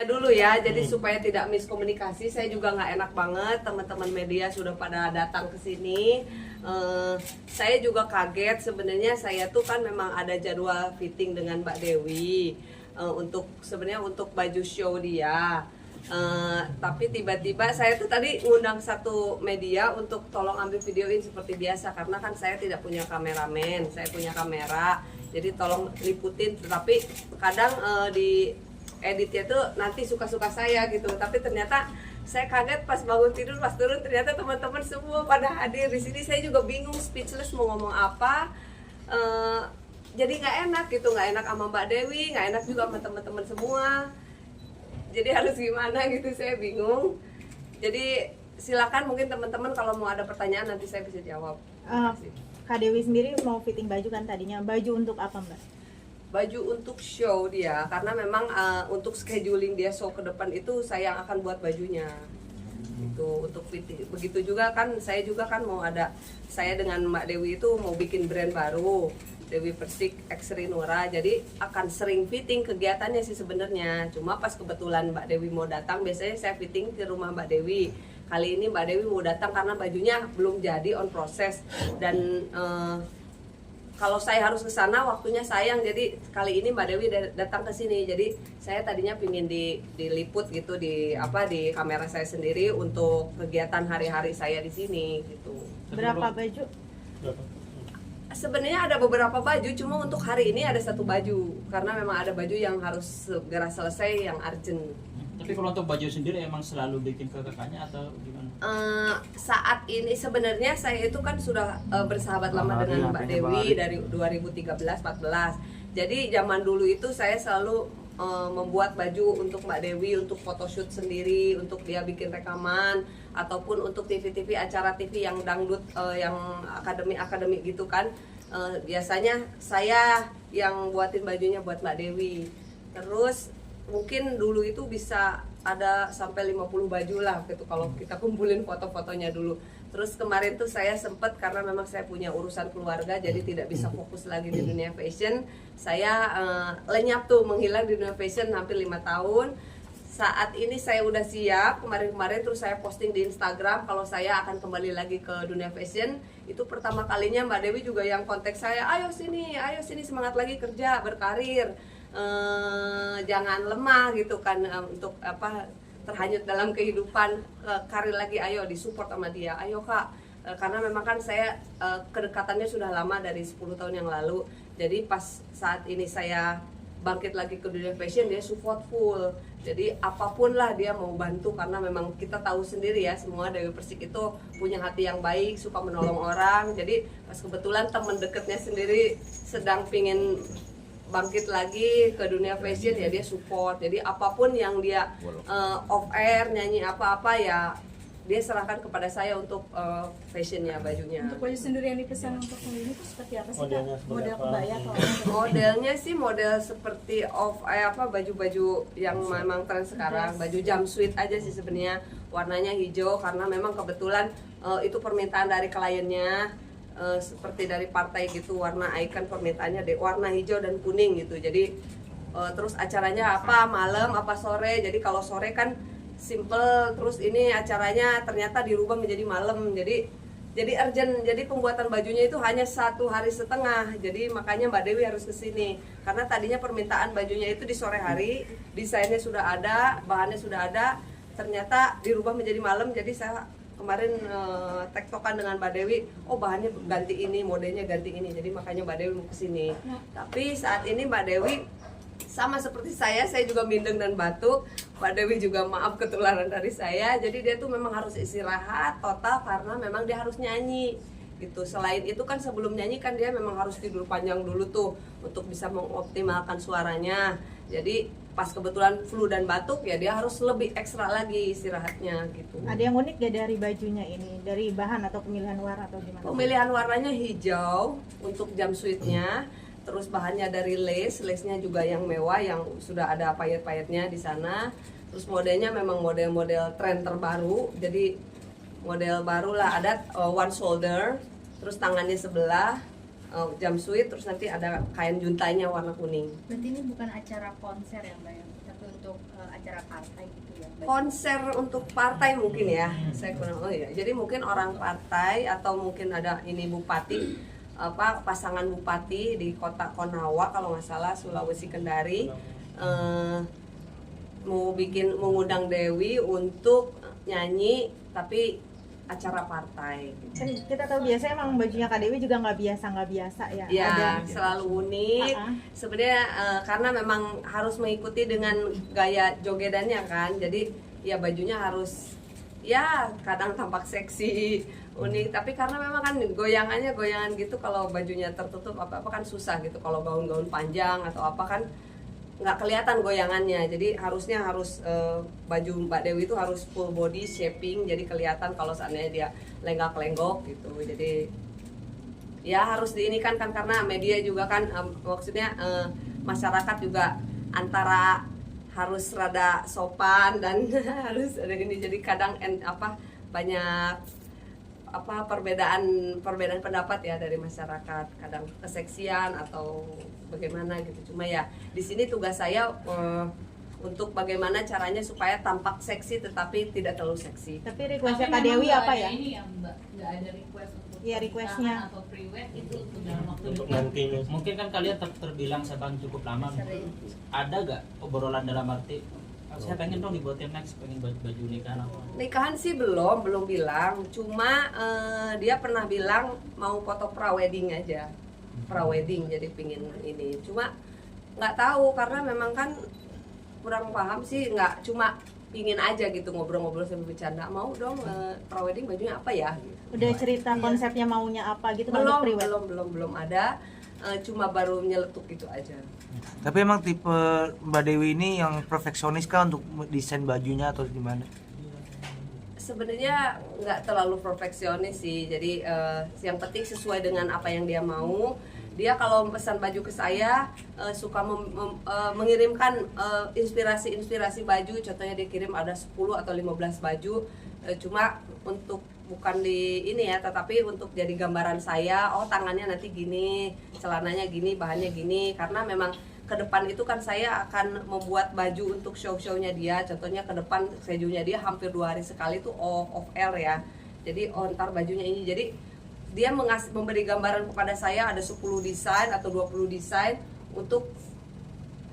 Dulu ya, jadi supaya tidak miskomunikasi, saya juga nggak enak banget teman-teman media sudah pada datang ke sini. Saya juga kaget sebenarnya, saya tuh kan memang ada jadwal fitting dengan Mbak Dewi untuk sebenarnya untuk baju show dia. Tapi tiba-tiba saya tuh tadi ngundang satu media untuk tolong ambil videoin seperti biasa, karena kan saya tidak punya kameramen, saya punya kamera, jadi tolong liputin. Tapi kadang di editnya tuh nanti suka-suka saya gitu, tapi ternyata saya kaget pas bangun tidur, pas turun ternyata teman-teman semua pada hadir di sini. Saya juga bingung, speechless mau ngomong apa. Jadi nggak enak gitu, nggak enak sama Mbak Dewi, nggak enak juga sama teman-teman semua. Jadi harus gimana gitu, saya bingung. Jadi silakan mungkin teman-teman kalau mau ada pertanyaan nanti saya bisa jawab. Kak Dewi sendiri mau fitting baju kan tadinya, baju untuk apa Mbak? Baju untuk show dia, karena memang untuk scheduling dia show ke depan itu saya yang akan buat bajunya itu untuk fitting. Begitu juga kan saya juga kan mau ada, saya dengan Mbak Dewi itu mau bikin brand baru, Dewi Persik X Rinora, jadi akan sering fitting kegiatannya sih sebenarnya. Cuma pas kebetulan Mbak Dewi mau datang, biasanya saya fitting ke rumah Mbak Dewi. Kali ini Mbak Dewi mau datang karena bajunya belum jadi on proses, dan kalau saya harus ke sana waktunya sayang, jadi kali ini Mbak Dewi datang ke sini. Jadi saya tadinya pingin diliput gitu di kamera saya sendiri untuk kegiatan hari-hari saya di sini gitu. Berapa baju? Sebenarnya ada beberapa baju, cuma untuk hari ini ada satu baju karena memang ada baju yang harus segera selesai, yang urgent. Tapi kalau untuk baju sendiri emang selalu bikin ke kakaknya atau gimana? Saat ini sebenarnya saya itu kan sudah bersahabat lama dengan Mbak Dewi dari 2013-14. Jadi zaman dulu itu saya selalu membuat baju untuk Mbak Dewi, untuk photoshoot sendiri, untuk dia bikin rekaman, ataupun untuk TV-TV, acara TV yang dangdut, yang akademik gitu kan. Biasanya saya yang buatin bajunya buat Mbak Dewi. Terus mungkin dulu itu bisa ada sampai 50 baju lah gitu kalau kita kumpulin foto-fotonya dulu. Terus kemarin tuh saya sempet, karena memang saya punya urusan keluarga jadi tidak bisa fokus lagi di dunia fashion. Saya lenyap tuh, menghilang di dunia fashion hampir 5 tahun. Saat ini saya udah siap, kemarin-kemarin terus saya posting di Instagram kalau saya akan kembali lagi ke dunia fashion. Itu pertama kalinya Mbak Dewi juga yang kontak saya, ayo sini semangat lagi kerja, berkarir. Jangan lemah gitu kan, untuk terhanyut dalam kehidupan, karir lagi, ayo disupport sama dia, ayo Kak. Karena memang kan saya kedekatannya sudah lama dari 10 tahun yang lalu. Jadi pas saat ini saya bangkit lagi ke dunia fashion, dia support full. Jadi apapun lah dia mau bantu, karena memang kita tahu sendiri ya, semua Dewi Persik itu punya hati yang baik, suka menolong orang. Jadi pas kebetulan teman dekatnya sendiri sedang pingin bangkit lagi ke dunia fashion, ya dia support. Jadi apapun yang dia off air, nyanyi apa-apa ya dia serahkan kepada saya untuk fashionnya, bajunya. Untuk baju sendiri yang dipesan untuk kali ini tuh seperti apa sih Kak? Model kebaya atau Modelnya sih model seperti baju-baju yang memang tren sekarang, baju jumpsuit aja sih sebenarnya, warnanya hijau karena memang kebetulan itu permintaan dari kliennya. Seperti dari partai gitu, warna icon permintaannya warna hijau dan kuning gitu. Jadi terus acaranya apa, malam apa sore. Jadi kalau sore kan simple, terus ini acaranya ternyata dirubah menjadi malam. Jadi urgent. Jadi pembuatan bajunya itu hanya 1,5 hari. Jadi makanya Mbak Dewi harus kesini, karena tadinya permintaan bajunya itu di sore hari, desainnya sudah ada, bahannya sudah ada, ternyata dirubah menjadi malam. Jadi saya kemarin tektokan dengan Mbak Dewi, oh bahannya ganti ini, modelnya ganti ini, jadi makanya Mbak Dewi mau kesini. Tapi saat ini Mbak Dewi sama seperti saya juga mindeng dan batuk. Mbak Dewi juga maaf ketularan dari saya, jadi dia tuh memang harus istirahat total karena memang dia harus nyanyi gitu. Selain itu kan sebelum nyanyi kan dia memang harus tidur panjang dulu tuh untuk bisa mengoptimalkan suaranya. Jadi pas kebetulan flu dan batuk ya dia harus lebih ekstra lagi istirahatnya gitu. Ada yang unik gak dari bajunya ini? Dari bahan atau pemilihan warna atau gimana? Pemilihan warnanya hijau untuk jumpsuitnya. Terus bahannya dari lace-nya juga yang mewah, yang sudah ada payet-payetnya di sana. Terus modelnya memang model-model tren terbaru. Jadi model baru lah, ada one shoulder, terus tangannya sebelah, jumpsuit, terus nanti ada kain juntainya warna kuning. Berarti ini bukan acara konser ya Mbak ya? Tapi untuk acara partai gitu ya? Konser untuk partai mungkin ya, saya kurang, oh ya, jadi mungkin orang partai atau mungkin ada ini bupati, pasangan bupati di kota Konawa kalau nggak salah, Sulawesi Kendari, mau mengundang Dewi untuk nyanyi tapi acara partai. Kan kita tahu biasanya emang bajunya Kak Dewi juga nggak biasa ya. Ya, Ada. selalu unik. Sebenarnya karena memang harus mengikuti dengan gaya jogedannya kan. Jadi ya bajunya harus ya kadang tampak seksi, unik. Tapi karena memang kan goyangan gitu, kalau bajunya tertutup apa kan susah gitu. Kalau gaun-gaun panjang atau apa kan nggak kelihatan goyangannya, jadi harusnya baju Mbak Dewi itu harus full body shaping, jadi kelihatan kalau seandainya dia lenggak-lenggok gitu. Jadi ya harus diinikan kan, karena media juga kan maksudnya masyarakat juga antara harus rada sopan dan harus ada ini, jadi kadang banyak perbedaan pendapat ya dari masyarakat, kadang keseksian atau bagaimana gitu. Cuma ya di sini tugas saya untuk bagaimana caranya supaya tampak seksi tetapi tidak terlalu seksi. Tapi requestnya Kak Dewi apa ya? Ini ya Mbak, nggak ada request untuk Iya, requestnya atau pre-wed itu untuk dalam waktu Untuk dekat. nantinya. Mungkin kan kalian terbilang sedang cukup lama. Ada gak obrolan dalam arti saya pengen dong dibuatin next, pengen baju nikahan apa? Nikahan sih belum bilang, cuma dia pernah bilang mau foto pra-wedding aja, pra-wedding, jadi pingin ini. Cuma nggak tahu karena memang kan kurang paham sih, nggak cuma pingin aja gitu ngobrol-ngobrol sambil bercanda, mau dong pra-wedding bajunya apa ya? udah cerita konsepnya maunya apa gitu kan untuk pre-wed? belum ada, cuma baru nyeletuk gitu aja. Tapi emang tipe Mbak Dewi ini yang perfeksionis kah untuk desain bajunya atau gimana? Sebenarnya nggak terlalu perfeksionis sih, jadi yang penting sesuai dengan apa yang dia mau. Dia kalau pesan baju ke saya suka mengirimkan inspirasi baju, contohnya dia kirim ada 10 atau 15 baju, cuma untuk bukan di ini ya, tetapi untuk jadi gambaran saya, oh tangannya nanti gini, celananya gini, bahannya gini, karena memang ke depan itu kan saya akan membuat baju untuk show-shownya dia. Contohnya ke depan schedule-nya dia hampir 2 hari sekali tuh off air ya, jadi ntar bajunya ini, jadi dia memberi gambaran kepada saya ada 10 desain atau 20 desain untuk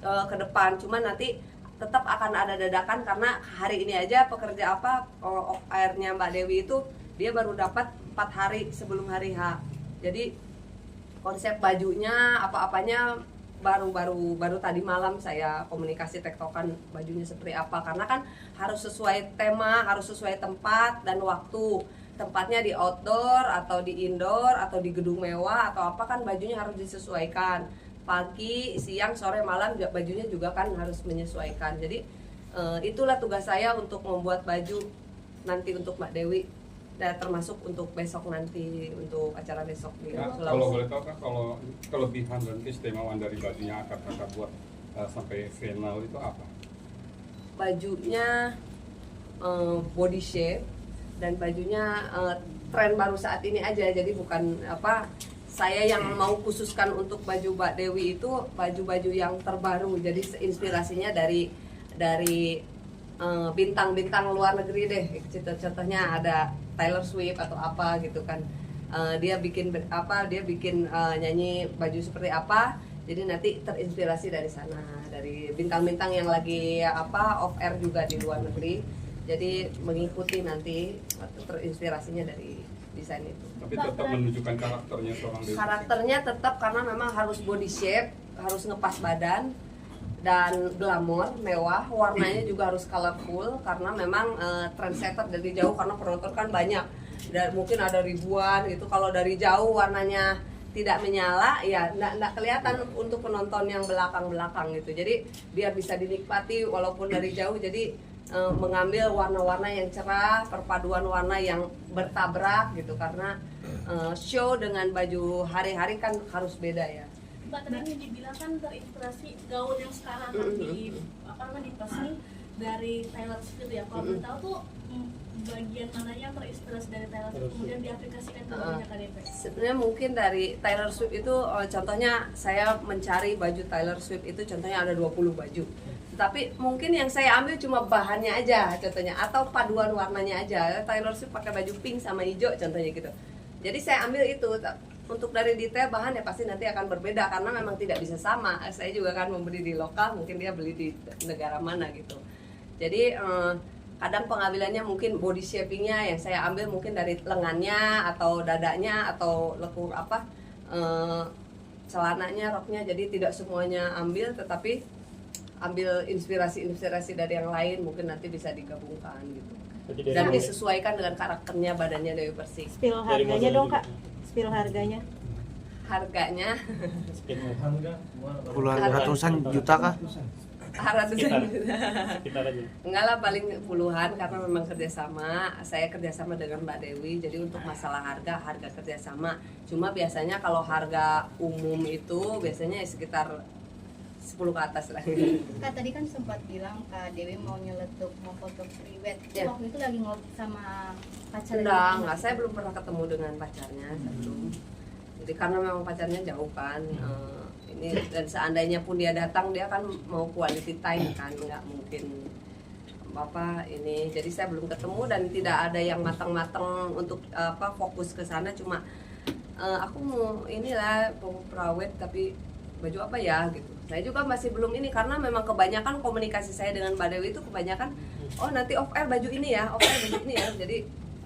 ke depan. Cuma nanti tetap akan ada dadakan karena hari ini aja pekerja off airnya Mbak Dewi itu dia baru dapat 4 hari sebelum hari H. Jadi konsep bajunya apa-apanya baru tadi malam saya komunikasi tektokan bajunya seperti apa, karena kan harus sesuai tema, harus sesuai tempat dan waktu. Tempatnya di outdoor atau di indoor atau di gedung mewah atau apa kan bajunya harus disesuaikan. Pagi, siang, sore, malam bajunya juga kan harus menyesuaikan. Jadi itulah tugas saya untuk membuat baju nanti untuk Mbak Dewi, dan termasuk untuk besok nanti, untuk acara besok di Sulawesi. Kalau boleh tahu kan, kalau kelebihan dan keistimewaan dari bajunya kakak buat sampai final itu apa? Bajunya body shape, dan bajunya tren baru saat ini aja, jadi bukan saya yang mau khususkan untuk baju Mbak Dewi itu baju-baju yang terbaru, jadi inspirasinya dari bintang-bintang luar negeri deh. Contohnya ada Taylor Swift atau apa gitu kan, dia bikin nyanyi baju seperti apa, jadi nanti terinspirasi dari sana, dari bintang-bintang yang lagi off air juga di luar negeri. Jadi mengikuti nanti terinspirasinya dari desain itu. Tapi tetap menunjukkan karakternya seorang Dewi. Karakternya tetap, karena memang harus body shape, harus ngepas badan dan glamor, mewah. Warnanya juga harus colorful karena memang trendsetter dari jauh, karena penonton kan banyak. Dan mungkin ada ribuan gitu. Kalau dari jauh warnanya tidak menyala ya nggak kelihatan untuk penonton yang belakang gitu. Jadi biar bisa dinikmati walaupun dari jauh. Jadi mengambil warna-warna yang cerah, perpaduan warna yang bertabrak gitu, karena show dengan baju hari-hari kan harus beda ya. Mbak, tadi yang dibilang kan terinspirasi gaun yang sekarang di pasnya dari Taylor Swift ya. Kalau boleh tahu tuh bagian mana yang terinspirasi dari Taylor Swift kemudian diaplikasikan ke bajunya KDP? Sebenarnya mungkin dari Taylor Swift itu contohnya saya mencari baju Taylor Swift itu contohnya ada 20 baju. Tapi mungkin yang saya ambil cuma bahannya aja contohnya, atau paduan warnanya aja. Taylor Swift pakai baju pink sama hijau contohnya gitu. Jadi saya ambil itu. Untuk dari detail bahan ya pasti nanti akan berbeda karena memang tidak bisa sama. Saya juga kan membeli di lokal, mungkin dia beli di negara mana gitu. Jadi kadang pengambilannya mungkin body shapingnya yang saya ambil mungkin dari lengannya atau dadanya atau lekuk celananya, roknya. Jadi tidak semuanya ambil, tetapi ambil inspirasi dari yang lain, mungkin nanti bisa digabungkan gitu. Dan disesuaikan dengan karakternya badannya Dewi Persik. Spill harganya dong kak, spill harganya. Harganya Puluhan ratusan juta kah? ratusan enggak lah, paling puluhan karena memang kerjasama. Saya kerjasama dengan Mbak Dewi, jadi untuk masalah harga kerjasama. Cuma biasanya kalau harga umum itu biasanya sekitar 10 ke atas lah. Kak tadi kan sempat bilang Kak Dewi mau nyeletuk, mau foto prewed. Ya. Waktu itu lagi ngobrol sama pacarnya. Enggak, saya belum pernah ketemu dengan pacarnya, saya belum. Jadi karena memang pacarnya jauh kan, ini dan seandainya pun dia datang, dia kan mau quality time kan, nggak mungkin Bapak ini. Jadi saya belum ketemu dan tidak ada yang matang-matang untuk fokus ke sana. Cuma aku mau inilah mau prewed tapi baju apa ya gitu. Saya juga masih belum ini karena memang kebanyakan komunikasi saya dengan Mbak Dewi itu kebanyakan nanti off air baju ini ya, off air baju ini ya. Jadi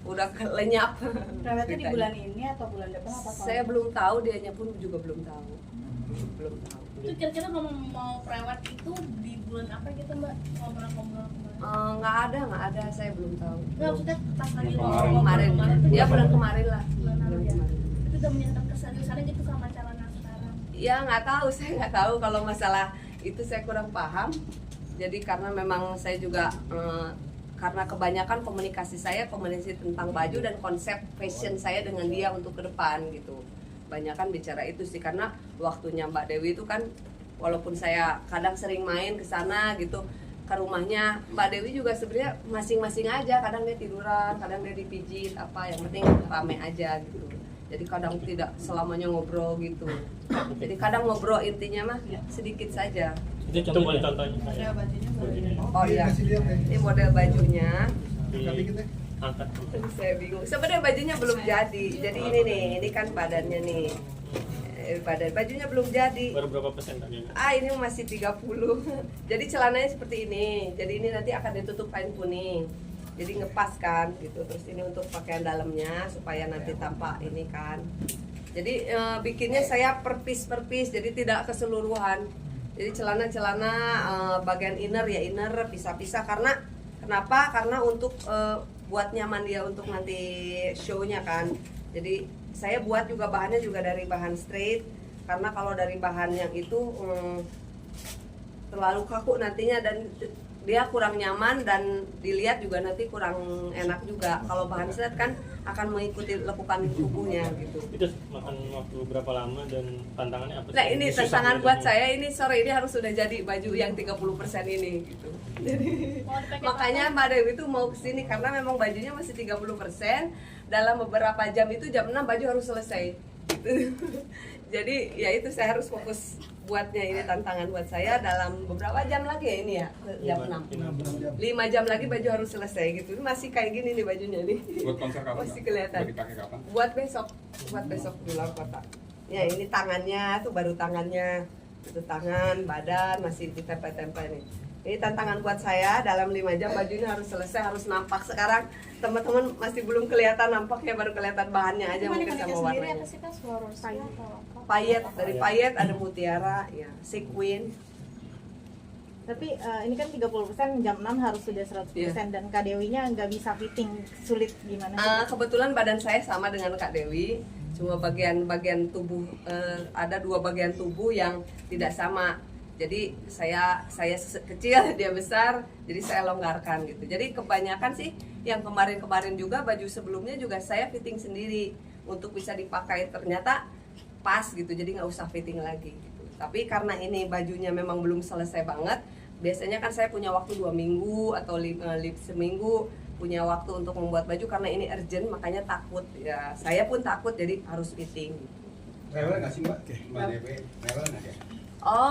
udah lenyap. Prewednya di bulan ini atau bulan depan apa? Saya belum tahu, dianya pun juga belum tahu. Belum tahu. Itu kira-kira mau prewed itu di bulan apa gitu Mbak? Ngobrol-ngobrol kemarin. Nggak ada, saya belum tahu. Nggak, maksudnya pas lagi Kemarin. itu Ya bulan kemarin lah. bulan Bulan lalu ya. kemarin. Itu udah menyatakan keseriusannya gitu sama calonnya sekarang. Ya nggak tahu, saya nggak tahu kalau masalah itu saya kurang paham. Jadi karena memang saya juga karena kebanyakan komunikasi tentang baju dan konsep fashion saya dengan dia untuk ke depan gitu. Banyakan bicara itu sih karena waktunya Mbak Dewi itu kan walaupun saya kadang sering main ke sana gitu ke rumahnya Mbak Dewi juga sebenarnya masing-masing aja, kadang dia tiduran, kadang dia dipijit apa, yang penting rame aja gitu. Jadi kadang tidak selamanya ngobrol gitu. Jadi kadang ngobrol intinya mah sedikit saja. Itu contohnya. Oh iya, ini model bajunya. Saya bingung. Sebenarnya bajunya belum jadi. Jadi ini kan badannya nih. Bajunya belum jadi. Baru berapa persen tadi? Ini masih 30. Jadi celananya seperti ini. Jadi ini nanti akan ditutup kain kuning. Jadi ngepas kan gitu. Terus ini untuk pakaian dalamnya supaya nanti tampak ini kan. Jadi bikinnya saya per piece, jadi tidak keseluruhan. Jadi celana bagian inner ya inner pisah-pisah karena kenapa? Karena untuk buat nyaman dia untuk nanti show-nya kan. Jadi saya buat juga bahannya juga dari bahan straight karena kalau dari bahan yang itu terlalu kaku nantinya dan dia kurang nyaman dan dilihat juga nanti kurang enak juga. Kalau bahan straight kan akan mengikuti lekukan tubuhnya gitu. Itu makan waktu berapa lama dan tantangannya apa? Nah ini tantangan buat saya ini sore ini harus sudah jadi baju yang 30% ini gitu. Jadi makanya Mbak Dewi itu mau kesini karena memang bajunya masih 30%. Dalam beberapa jam itu jam 6 baju harus selesai. Jadi ya itu saya harus fokus buatnya, ini tantangan buat saya dalam beberapa jam lagi ya ini ya jam 6. 5 jam lagi baju harus selesai gitu. Ini masih kayak gini nih bajunya nih. Buat konser kapan? Masih kelihatan. Mau dipakai kapan? Buat besok di luar kota. Ya ini tangannya tuh baru tangannya. Itu tangan, badan masih ditempel-tempel nih. Ini tantangan buat saya dalam 5 jam bajunya harus selesai, harus nampak. Sekarang teman-teman masih belum kelihatan nampaknya, baru kelihatan bahannya aja mungkin sama warnanya. Apa sih kak, Swarovski atau apa? Payet, dari payet ada mutiara, ya sequin. Tapi ini kan 30% jam 6 harus sudah 100% dan Kak Dewinya nggak bisa fitting, sulit gimana sih? Kebetulan badan saya sama dengan Kak Dewi, cuma bagian tubuh ada 2 bagian tubuh yang tidak sama. Jadi saya kecil, dia besar, jadi saya longgarkan gitu. Jadi kebanyakan sih yang kemarin juga baju sebelumnya juga saya fitting sendiri untuk bisa dipakai, ternyata pas gitu. Jadi nggak usah fitting lagi gitu. Tapi karena ini bajunya memang belum selesai banget, biasanya kan saya punya waktu 2 minggu atau seminggu punya waktu untuk membuat baju karena ini urgent, makanya takut ya. Saya pun takut jadi harus fitting. Rewel nggak sih Mbak? Mbak Dewi, rewel nggak ya? Oh